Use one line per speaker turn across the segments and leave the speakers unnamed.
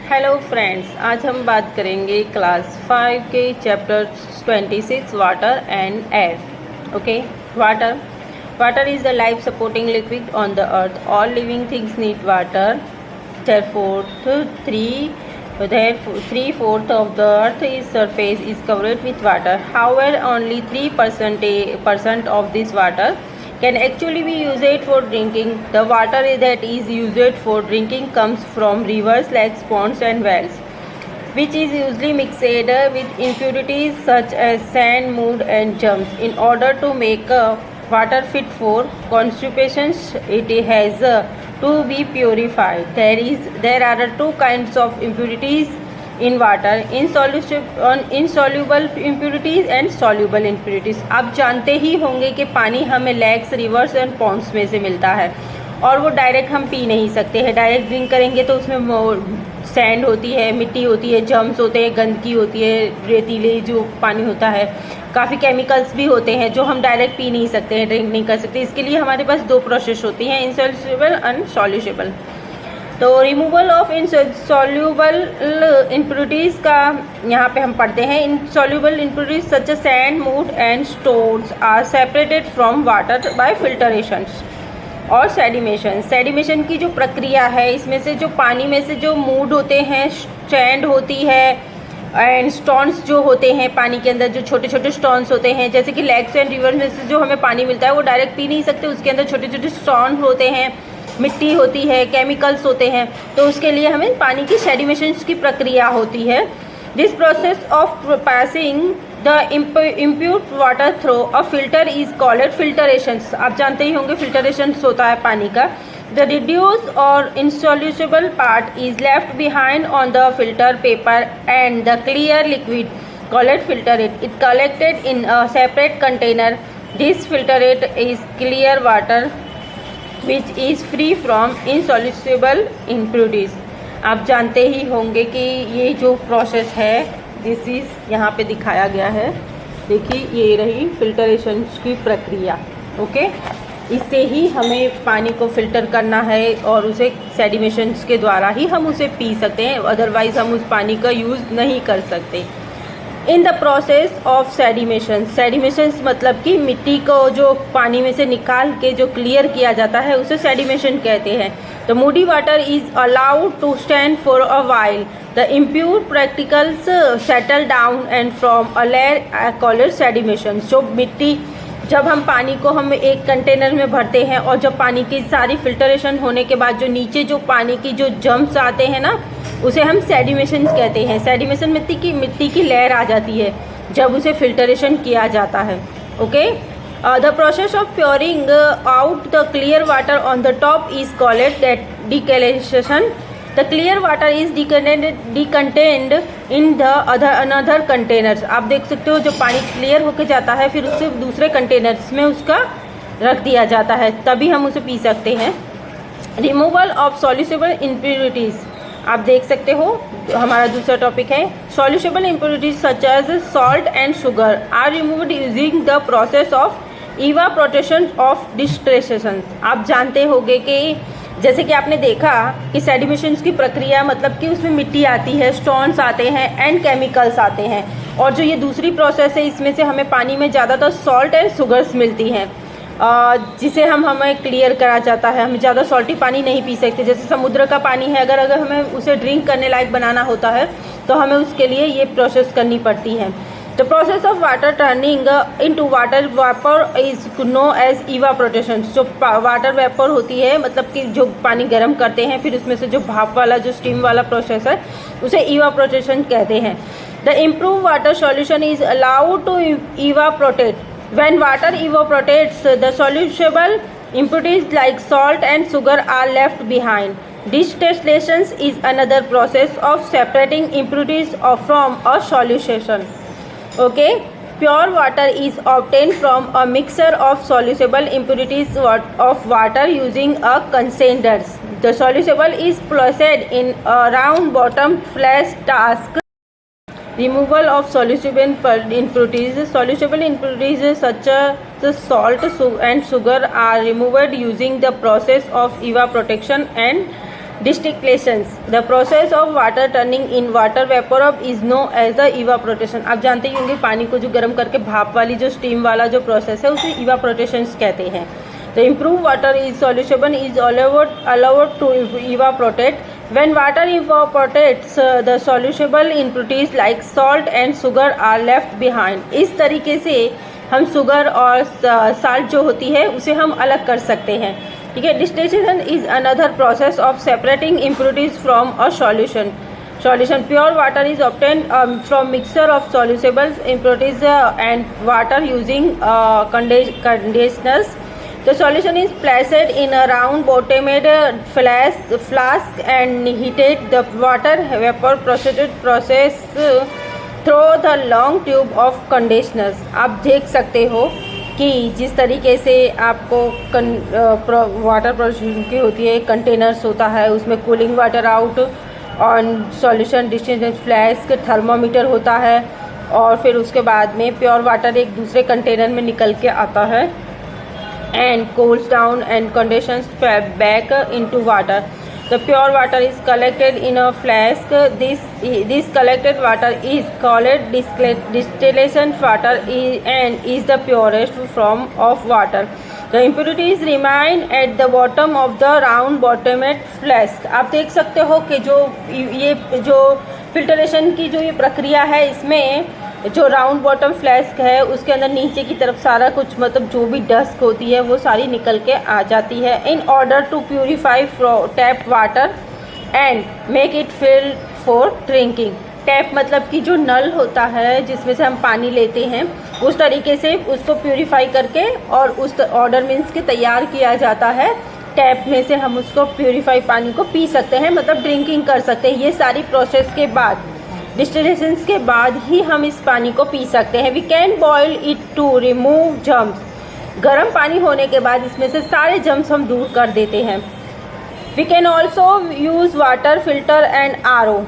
Hello friends, आज हम बात करेंगे क्लास 5 के chapter 26 water and air. Okay, water is the life supporting liquid on the earth. All living things need water. therefore 3/4 of the earth's surface is covered with water. However, only 3% of this water can actually be used for drinking. The water that is used for drinking comes from rivers, lakes, ponds and wells, which is usually mixed with impurities such as sand, mud and germs. In order to make water fit for consumption, it has to be purified. There are two kinds of impurities in water: insoluble impurities and soluble impurities. आप जानते ही होंगे कि पानी हमें lakes, reverse and Pond's में से मिलता है और वो डायरेक्ट हम पी नहीं सकते हैं। डायरेक्ट ड्रिंक करेंगे तो उसमें सैंड होती है, मिट्टी होती है, जर्म्स होते हैं, गंदगी होती है, रेतीले जो पानी होता है, काफ़ी केमिकल्स भी होते हैं जो हम डायरेक्ट पी नहीं सकते हैं, ड्रिंक नहीं कर सकते। इसके लिए हमारे पास दो प्रोसेस होती हैं, इनसॉल्युबल एंड सॉल्युबल। तो रिमूवल ऑफ इनसॉल्युबल इम्प्योरिटीज़ का यहाँ पे हम पढ़ते हैं। Insoluble impurities such as sand, mud and stones are separated from water by filtrations और सेडिमेशन। सेडिमेशन की जो प्रक्रिया है, इसमें से जो पानी में से जो मूड होते हैं, सैंड होती है एंड स्टोन्स जो होते हैं पानी के अंदर, जो छोटे छोटे स्टोन्स होते हैं, जैसे कि लेक्स एंड रिवर में से जो हमें पानी मिलता है वो डायरेक्ट पी नहीं सकते, उसके अंदर छोटे छोटे स्टोन होते हैं, मिट्टी होती है, केमिकल्स होते हैं, तो उसके लिए हमें पानी की सेडिमेशन की प्रक्रिया होती है। This process of passing the impured water through a filter is called filtration. आप जानते ही होंगे फिल्टरेशन होता है पानी का। द रिड्यूस और insoluble part is left behind on the filter paper and the clear liquid called filtrate is collected in a separate container. This filtrate is clear water which is free from insoluble impurities. आप जानते ही होंगे कि ये जो process है, this is यहाँ पे दिखाया गया है, देखिए ये रही फिल्टरेशन की प्रक्रिया। ओके, इससे ही हमें पानी को फिल्टर करना है और उसे सेडिमेशंस के द्वारा ही हम उसे पी सकते हैं, अदरवाइज हम उस पानी का यूज़ नहीं कर सकते। इन द प्रोसेस ऑफ सेडिमेशंस मतलब कि मिट्टी को जो पानी में से निकाल के जो क्लियर किया जाता है उसे सेडिमेशन कहते हैं। The muddy water is allowed to stand for a while. The impure particles settle down and from a layer called sedimentation. जो मिट्टी, जब हम पानी को हम एक कंटेनर में भरते हैं और जब पानी की सारी फिल्टरेशन होने के बाद जो नीचे जो पानी की जो जम्स आते हैं ना, उसे हम सेडिमेशन कहते हैं। सेडिमेशन मिट्टी की लेयर आ जाती है जब उसे फिल्टरेशन किया जाता है। Okay, the process of pouring out the clear water on the top is called that decantation. The clear water is decanted in the another containers. आप देख सकते हो, जो पानी क्लियर होकर जाता है फिर उससे दूसरे कंटेनर्स में उसका रख दिया जाता है, तभी हम उसे पी सकते हैं। रिमूवल ऑफ सॉल्युबल इम्प्योरिटीज़, आप देख सकते हो हमारा दूसरा टॉपिक है। Soluble impurities such as salt and sugar are removed using the process of evaporation of distillation. आप जानते होंगे कि जैसे कि आपने देखा कि सेडिमेशन की प्रक्रिया मतलब कि उसमें मिट्टी आती है, स्टोन्स आते हैं एंड केमिकल्स आते हैं, और जो ये दूसरी प्रोसेस है इसमें से हमें पानी में ज़्यादातर सॉल्ट एंड शुगर्स मिलती हैं, जिसे हमें क्लियर करा जाता है। हम ज़्यादा सॉल्टी पानी नहीं पी सकते। जैसे समुद्र का पानी है, अगर हमें उसे ड्रिंक करने लायक बनाना होता है तो हमें उसके लिए ये प्रोसेस करनी पड़ती है। The process of water turning into water vapour is no as evaporation. जो वाटर वेपर होती है मतलब कि जो पानी गर्म करते हैं फिर उसमें से जो भाप वाला जो स्टीम वाला प्रोसेस है उसे इवापोरेशन कहते हैं। The improve water solution is allowed to evaporate. When water evaporates, the soluble impurities like salt and sugar are left behind. Distillation is another process of separating impurities from a solution. Okay, pure water is obtained from a mixture of soluble impurities of water using a container. The soluble is placed in a round bottom flask task. Removal of soluble impurities. Soluble impurities such as salt and sugar are removed using the process of evaporation and distillations, the process of water turning in water vapour of is no as the evaporation. आप जानते ही होंगे पानी को जो गर्म करके भाप वाली जो स्टीम वाला जो प्रोसेस है उसे इवापोरेशंस कहते हैं। The improve water is solution is allowed to evaporate. When water evaporates, the soluble impurities like salt and sugar are left behind। इस तरीके से हम शुगर और साल्ट जो होती है उसे हम अलग कर सकते हैं, ठीक है। Distillation is another process of separating impurities from a solution. Pure water is obtained from mixture of soluble impurities and water using conditioners। The solution is placed in a round bottomed flask and heated। The water vapor process through the long tube of conditioners। आप देख सकते हो कि जिस तरीके से आपको water processing की होती है, कंटेनर्स होता है उसमें cooling water out on solution distillation flask, thermometer होता है और फिर उसके बाद में प्योर वाटर एक दूसरे कंटेनर में निकल के आता है and cools down and condenses back into water। The pure water is collected in a flask। This collected water is called distillation water and is the purest form of water। The impurities remain at the bottom of the round bottomed flask। आप देख सकते हो कि ये जो filtration की जो ये प्रक्रिया है इसमें जो राउंड बॉटम फ्लास्क है उसके अंदर नीचे की तरफ सारा कुछ मतलब जो भी डस्ट होती है वो सारी निकल के आ जाती है। In order to purify tap water and make it fit for drinking. Tap मतलब कि जो नल होता है जिसमें से हम पानी लेते हैं उस तरीके से उसको प्यूरिफाई करके और उस ऑर्डर मीन्स के तैयार किया जाता है। टैप में से हम उसको प्यूरिफाई पानी को पी सकते हैं, मतलब ड्रिंकिंग कर सकते हैं। ये सारी प्रोसेस के बाद, डिस्टिलेशंस के बाद ही हम इस पानी को पी सकते हैं। We can boil it to remove germs. गर्म पानी होने के बाद इसमें से सारे जर्म्स हम दूर कर देते हैं। We can also use water filter and RO।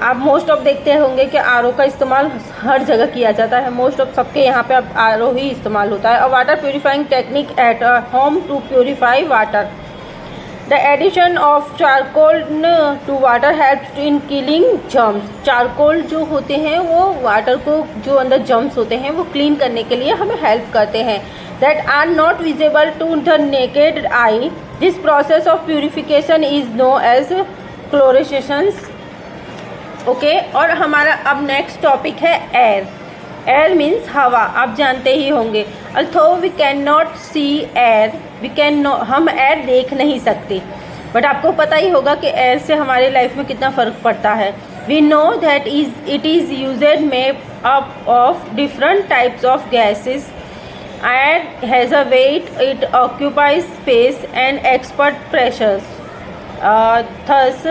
आप मोस्ट ऑफ देखते होंगे कि RO का इस्तेमाल हर जगह किया जाता है, मोस्ट ऑफ सबके यहाँ पे अब RO ही इस्तेमाल होता है। और water purifying technique at home to purify water. The addition of charcoal to water helps in killing germs। Charcoal जो होते हैं वो वाटर को जो अंदर जर्म्स होते हैं वो क्लीन करने के लिए हमें हेल्प करते हैं। That are not visible to the naked eye। This process of purification is known as chlorination। Okay, और हमारा अब नेक्स्ट टॉपिक है एयर। एयर मीन्स हवा, आप जानते ही होंगे। Although we can not see air, हम एयर देख नहीं सकते, बट आपको पता ही होगा कि एयर से हमारे लाइफ में कितना फ़र्क पड़ता है। We know that it is used made up of different types of gases. Air has a weight, it occupies space and exerts pressures. Thus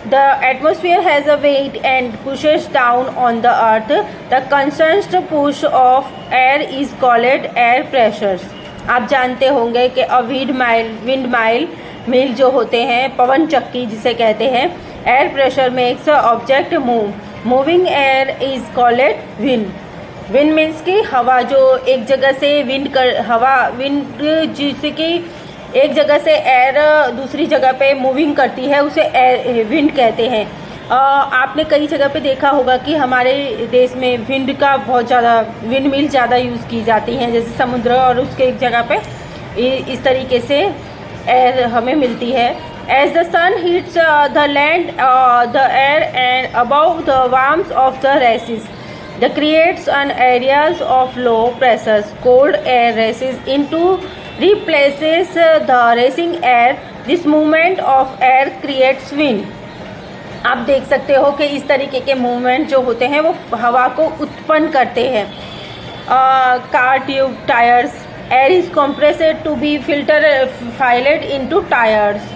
the atmosphere has a weight and pushes down on the earth। The constant push of air is called air pressures। आप जानते होंगे कि wind mile जो होते हैं, पवन चक्की जिसे कहते हैं, air pressure makes object moving air is called wind. Wind means की हवा जो एक जगह से विंड जिससे कि एक जगह से एयर दूसरी जगह पे मूविंग करती है उसे एयर विंड कहते हैं। आपने कई जगह पे देखा होगा कि हमारे देश में विंड का बहुत ज़्यादा विंड मिल ज़्यादा यूज़ की जाती हैं, जैसे समुद्र और उसके एक जगह पे इस तरीके से एयर हमें मिलती है। As the sun heats the land the air and above the warmth of the rises the creates an areas of low pressures cold air rises into replaces the racing air। This movement of air creates wind। आप देख सकते हो कि इस तरीके के movement जो होते हैं वो हवा को उत्पन्न करते हैं। Car tube tyres, air is compressed to be filed into tires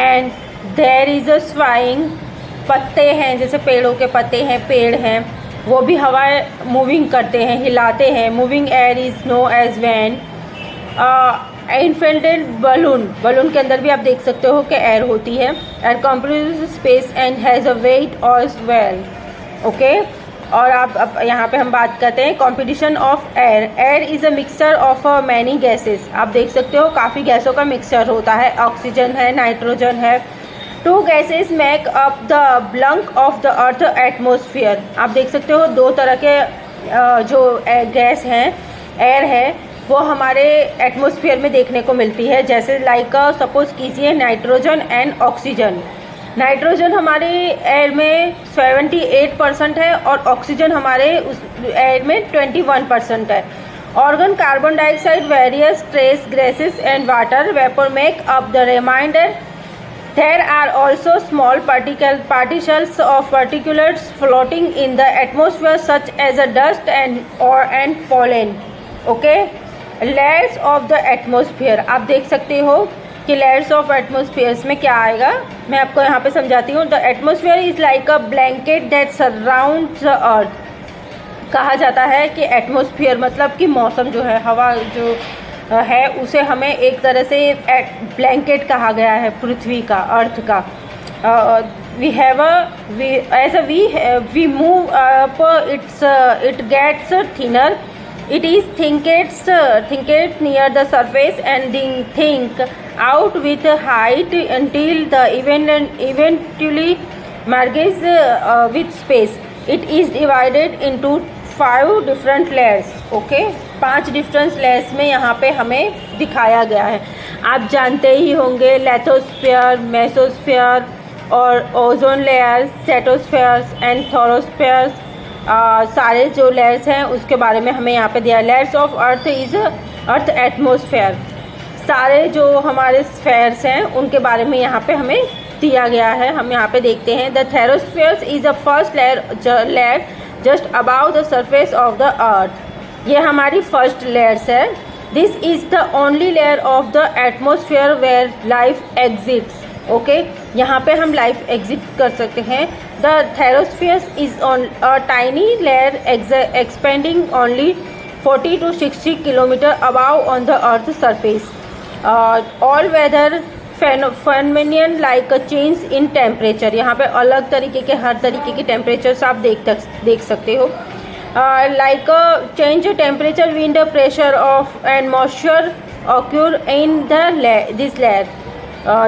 and there is a swaying। पत्ते हैं, जैसे पेड़ों के पत्ते हैं, पेड़ हैं, वो भी हवा मूविंग करते हैं, हिलाते हैं। Moving air is no as wind. Inflated balloon के अंदर भी आप देख सकते हो कि एयर होती है। Air compresses space and has a weight और वेल। ओके, और आप अब यहाँ पे हम बात करते हैं composition of air. Air is a mixture of many gases. आप देख सकते हो काफ़ी गैसों का मिक्सचर होता है। ऑक्सीजन है, नाइट्रोजन है, two gases make up the bulk of the earth atmosphere. आप देख सकते हो दो तरह के जो गैस हैं, एयर है, वो हमारे एटमॉस्फेयर में देखने को मिलती है। जैसे लाइक सपोज कीजिए नाइट्रोजन एंड ऑक्सीजन। नाइट्रोजन हमारे एयर में 78% है और ऑक्सीजन हमारे उस एयर में 21% है। Argon carbon dioxide, various trace gases and water vapour make up the remainder. There are also small particles of particulates floating in the atmosphere such as a dust and pollen. Okay, layers of the atmosphere। आप देख सकते हो कि layers of atmosphere में क्या आएगा, मैं आपको यहाँ पे समझाती हूँ। The atmosphere is like a blanket that surrounds the earth। कहा जाता है कि एटमॉस्फेयर मतलब कि मौसम जो है, हवा जो है, उसे हमें एक तरह से ब्लैंकेट कहा गया है पृथ्वी का, अर्थ का। We move up it gets thinner, it is thickest near the surface and thins out with height until the eventually merges with space. It is divided into 5 different layers. Okay, 5 different layers में यहाँ पे हमें दिखाया गया है। आप जानते ही होंगे लिथोस्फीयर, मेसोस्फीयर और ozone layer, stratosphere and thermosphere. सारे जो लेयर्स हैं उसके बारे में हमें यहाँ पे दिया। Layers of earth is earth atmosphere. सारे जो हमारे स्फेयर्स हैं उनके बारे में यहाँ पे हमें दिया गया है। हम यहाँ पे देखते हैं the thermosphere is the first layer just above the surface of the earth. ये हमारी फर्स्ट लेयर्स है। This is the only layer of the atmosphere where life exists. Okay, यहाँ पे हम लाइफ एग्जिट कर सकते हैं। The thermosphere is on a tiny layer expanding only 40 to 60 kilometre above on the earth surface. All weather phenomenon like a change in temperature. यहाँ पे अलग तरीके के, हर तरीके के टेम्परेचर्स आप देख सकते हो। Like change temperature, wind pressure of and moisture occur in this layer.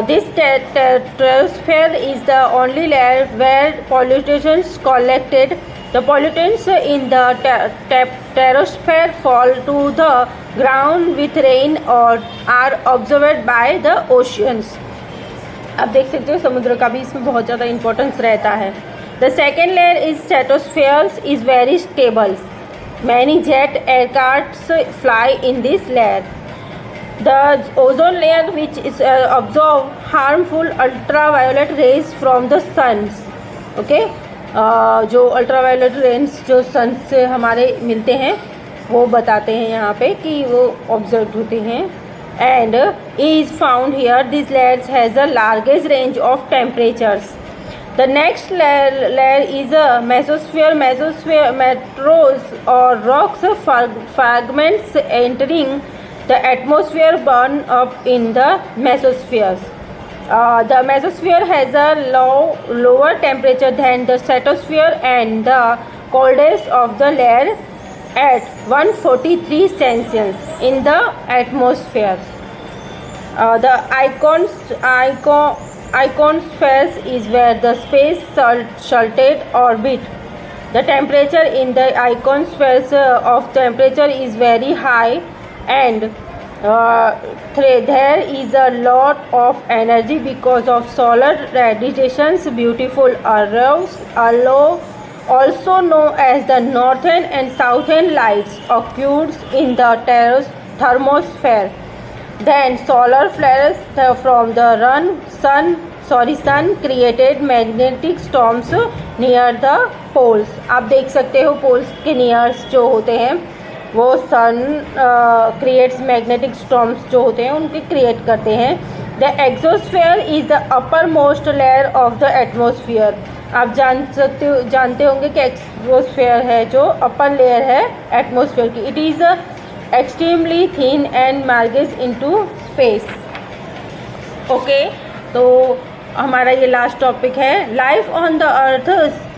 This troposphere is the only layer where pollutants collected. The pollutants in the troposphere fall to the ground with rain or are absorbed by the oceans. आप देख सकते हो समुद्र का भी इसमें बहुत ज़्यादा इम्पोर्टेंस रहता है। The second layer is stratosphere is very stable. Many jet aircrafts fly in this layer. The ozone layer, which is absorb harmful ultraviolet rays from the sun. Okay, जो ultraviolet rays जो सन से हमारे मिलते हैं वो बताते हैं यहाँ पे कि वो ऑब्जर्व होते हैं। And is found here. This layer has the largest range of temperatures. The next layer is a mesosphere. Meteors or rocks fragments entering the atmosphere burn up in the mesosphere. The mesosphere has a lower temperature than the stratosphere and the coldest of the layer at 143 Celsius in the atmosphere. The ionosphere is where the space shuttle orbit. The temperature in the ionosphere of temperature is very high and there is a lot of energy because of solar radiations. Beautiful auroras, also known as the northern and southern lights, occurs in the thermosphere. Then solar flares from the sun created magnetic storms near the poles. आप देख सकते हो poles के nears जो होते हैं वो सन creates magnetic storms जो होते हैं उनके क्रिएट करते हैं। The exosphere is the upper most layer of the atmosphere. आप जानते होंगे कि एक्सोस्फेयर है जो अपर लेयर है एटमोसफियर की। It is extremely thin and mortgage into space. Okay, तो हमारा ये लास्ट टॉपिक है, life on the earth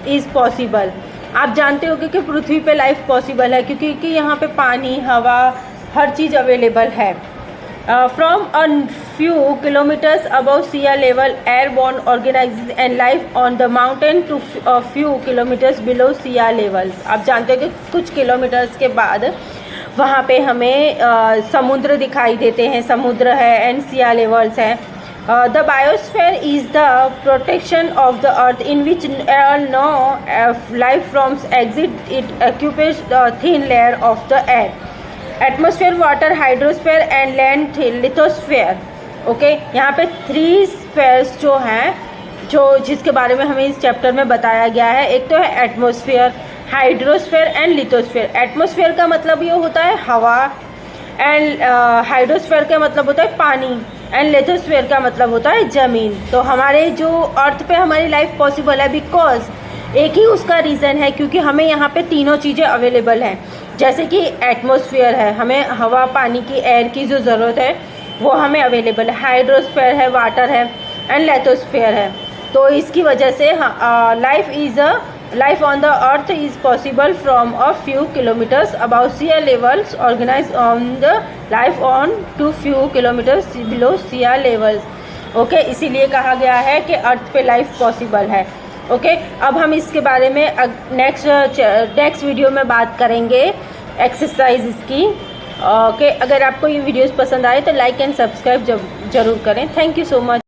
is possible. आप जानते होंगे कि पृथ्वी पे लाइफ पॉसिबल है क्योंकि यहाँ पे पानी, हवा, हर चीज़ अवेलेबल है। From a few kilometers above sea level, airborne organisms and life on the mountain to a few kilometers below sea levels. आप जानते हो कि कुछ किलोमीटर्स के बाद वहाँ पे हमें समुद्र दिखाई देते हैं, समुद्र है एंड sea levels है. The biosphere is the protection of the earth in which no life forms exist. It occupies the thin layer of the air. Atmosphere, water, hydrosphere and land lithosphere. Okay, यहाँ पे 3 spheres जो हैं, जो जिसके बारे में हमें इस चैप्टर में बताया गया है. एक तो है atmosphere, hydrosphere and lithosphere. Atmosphere का मतलब ये होता है हवा, एंड हाइड्रोस्फेयर का मतलब होता है पानी, एंड लिथोस्फेयर का मतलब होता है ज़मीन. तो हमारे जो अर्थ पे हमारी लाइफ पॉसिबल है बिकॉज एक ही उसका रीज़न है, क्योंकि हमें यहाँ पे तीनों चीज़ें अवेलेबल हैं. जैसे कि एटमॉस्फेयर है, हमें हवा, पानी की, एयर की जो ज़रूरत है वो हमें अवेलेबल है. हाइड्रोस्फेयर है, वाटर है, एंड लिथोस्फेयर है. तो इसकी वजह से life on the earth is possible from a few kilometres above sea levels, organise on the life on to few kilometres below sea levels. Okay, इसीलिए कहा गया है कि अर्थ पे लाइफ पॉसिबल है. ओके, अब हम इसके बारे में नेक्स्ट वीडियो में बात करेंगे एक्सरसाइज की. ओके, अगर आपको ये वीडियोस पसंद आए तो लाइक एंड सब्सक्राइब जरूर करें. Thank you so much.